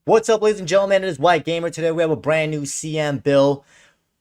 What's up, ladies and gentlemen? It is White Gamer. Today we have a brand new CM build.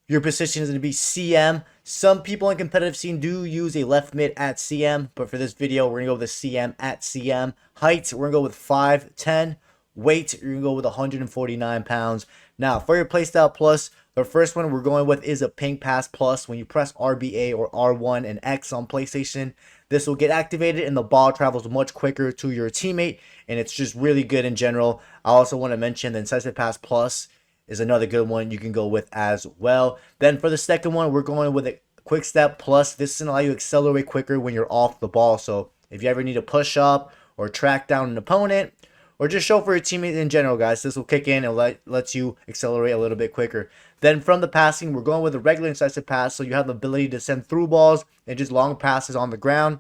Your position is going to be CM. Some people in competitive scene do use a left mid at CM, but for this video, we're going to go with a CM at CM. Height, we're going to go with 5'10". Weight, you're going to go with 149 pounds. Now, for your Playstyle Plus, the first one we're going with is a Ping Pass Plus. When you press RBA or R1 and X on PlayStation, this will get activated and the ball travels much quicker to your teammate, and it's just really good in general. I also want to mention the Incisive Pass Plus is another good one you can go with as well. Then for the second one, we're going with a Quick Step Plus. This is going to allow you to accelerate quicker when you're off the ball. So if you ever need to push up or track down an opponent, or just show for your teammates in general, guys, this will kick in and lets you accelerate a little bit quicker. Then from the passing, we're going with a regular incisive pass, so you have the ability to send through balls and just long passes on the ground.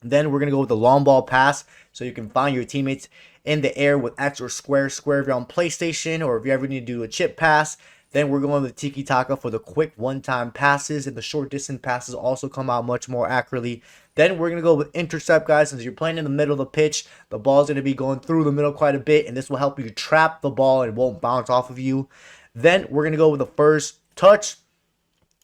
Then we're going to go with the long ball pass, so you can find your teammates in the air with X or square if you're on PlayStation, or if you ever need to do a chip pass. Then we're going with Tiki Taka for the quick one-time passes, and the short distance passes also come out much more accurately. Then we're going to go with intercept, guys. Since you're playing in the middle of the pitch, the ball's going to be going through the middle quite a bit, and this will help you trap the ball and it won't bounce off of you. Then we're going to go with the first touch.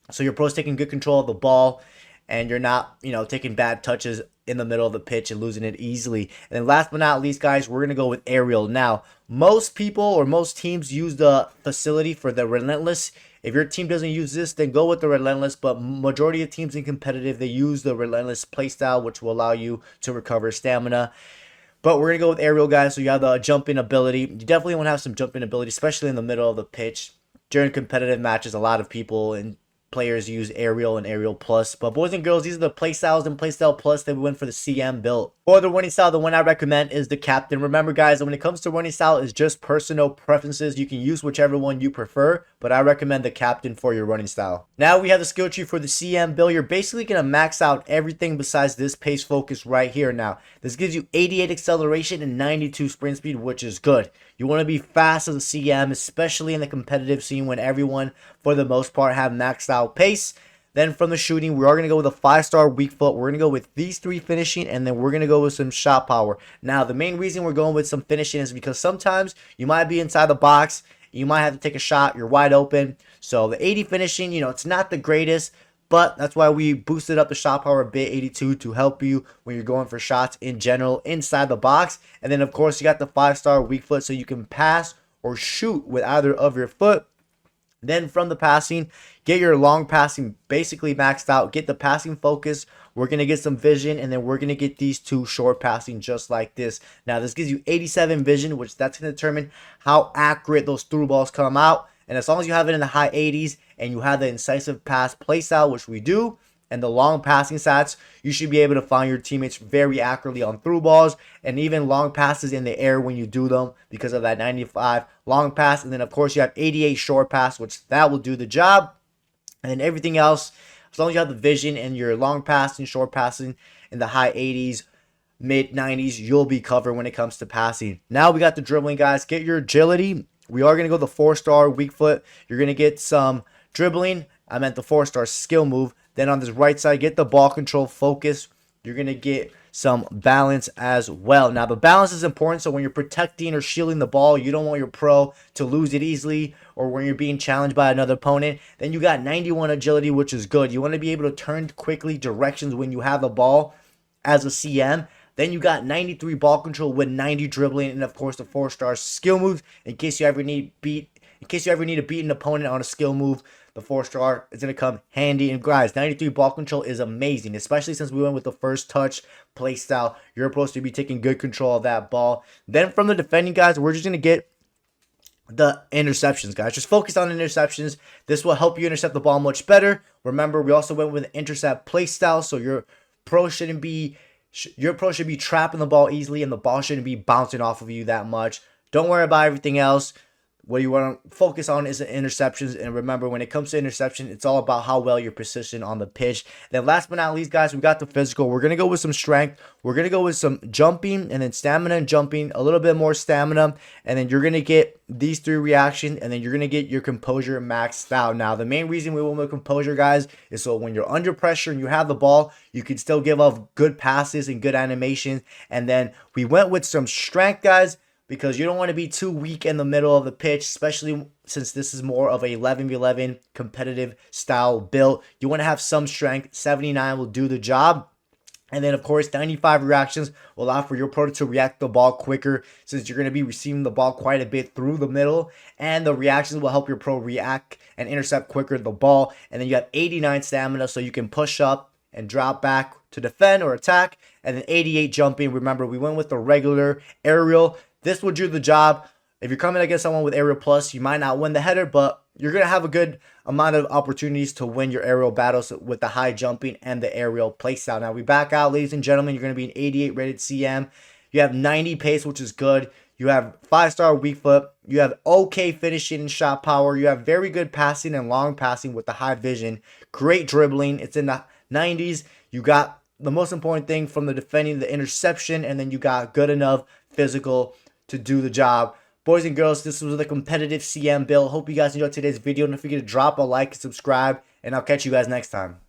So your pro's taking good control of the ball, and you're not, taking bad touches in the middle of the pitch and losing it easily. And then last but not least, guys, we're going to go with aerial. Now, most people or most teams use the facility for the relentless. If your team doesn't use this, then go with the relentless, but majority of teams in competitive, they use the relentless playstyle, which will allow you to recover stamina. But we're going to go with aerial, guys, so you have the jumping ability. You definitely want to have some jumping ability, especially in the middle of the pitch. During competitive matches, a lot of people and players use aerial and aerial plus. But boys and girls, these are the play styles and playstyle plus that we went for the CM build. For the running style, the one I recommend is the captain. Remember, guys, when it comes to running style, it's just personal preferences. You can use whichever one you prefer, but I recommend the captain for your running style. Now we have the skill tree for the CM build. You're basically going to max out everything besides this pace focus right here. Now, this gives you 88 acceleration and 92 sprint speed, which is good. You want to be fast as a CM, especially in the competitive scene when everyone, for the most part, have maxed out pace. Then from the shooting, we are going to go with a 5-star weak foot. We're going to go with these 3 finishing, and then we're going to go with some shot power. Now, the main reason we're going with some finishing is because sometimes you might be inside the box. You might have to take a shot. You're wide open. So the 80 finishing, it's not the greatest, but that's why we boosted up the shot power a bit, 82, to help you when you're going for shots in general inside the box. And then, of course, you got the 5-star weak foot, so you can pass or shoot with either of your foot. Then from the passing, get your long passing basically maxed out. Get the passing focus. We're going to get some vision, and then we're going to get these 2 short passing just like this. Now, this gives you 87 vision, which that's going to determine how accurate those through balls come out. And as long as you have it in the high 80s and you have the incisive pass playstyle, which we do, and the long passing stats, you should be able to find your teammates very accurately on through balls and even long passes in the air when you do them because of that 95 long pass. And then, of course, you have 88 short pass, which that will do the job. And then everything else, as long as you have the vision and your long passing, short passing in the high 80s, mid 90s, you'll be covered when it comes to passing. Now we got the dribbling, guys. Get your agility. We are going to go the 4-star weak foot. You're going to get some dribbling. I meant the 4-star skill move. Then on this right side, get the ball control focus. You're going to get some balance as well. Now, the balance is important, so when you're protecting or shielding the ball, you don't want your pro to lose it easily, or when you're being challenged by another opponent. Then you got 91 agility, which is good. You want to be able to turn quickly directions when you have the ball as a CM. Then you got 93 ball control with 90 dribbling, and of course the 4-star skill moves in case you ever need to beat an opponent on a skill move. The 4-star is going to come handy. And guys, 93 ball control is amazing, especially since we went with the first touch play style. You're supposed to be taking good control of that ball. Then from the defending, guys, we're just going to get the interceptions, guys. Just focus on interceptions. This will help you intercept the ball much better. Remember, we also went with an intercept play style, so your pro should be trapping the ball easily, and the ball shouldn't be bouncing off of you that much. Don't worry about everything else. What you want to focus on is the interceptions. And remember, when it comes to interception, it's all about how well you're positioned on the pitch. Then last but not least, guys, we got the physical. We're going to go with some strength. We're going to go with some jumping, and then stamina and jumping, a little bit more stamina. And then you're going to get these 3 reactions, and then you're going to get your composure maxed out. Now, the main reason we went with composure, guys, is so when you're under pressure and you have the ball, you can still give off good passes and good animations. And then we went with some strength, guys, because you don't want to be too weak in the middle of the pitch, especially since this is more of a 11v11 competitive style build. You want to have some strength. 79 will do the job. And then, of course, 95 reactions will allow for your opponent to react the ball quicker, since you're going to be receiving the ball quite a bit through the middle. And the reactions will help your pro react and intercept quicker the ball. And then you have 89 stamina, so you can push up and drop back to defend or attack. And then 88 jumping. Remember, we went with the regular aerial. This will do the job. If you're coming against someone with aerial plus, you might not win the header, but you're going to have a good amount of opportunities to win your aerial battles with the high jumping and the aerial playstyle. Now we back out, ladies and gentlemen. You're going to be an 88 rated CM. You have 90 pace, which is good. You have 5-star weak foot. You have okay finishing and shot power. You have very good passing and long passing with the high vision. Great dribbling. It's in the 90s. You got the most important thing from the defending, the interception, and then you got good enough physical to do the job. Boys and girls, this was the competitive CM build. Hope you guys enjoyed today's video. Don't forget to drop a like and subscribe, and I'll catch you guys next time.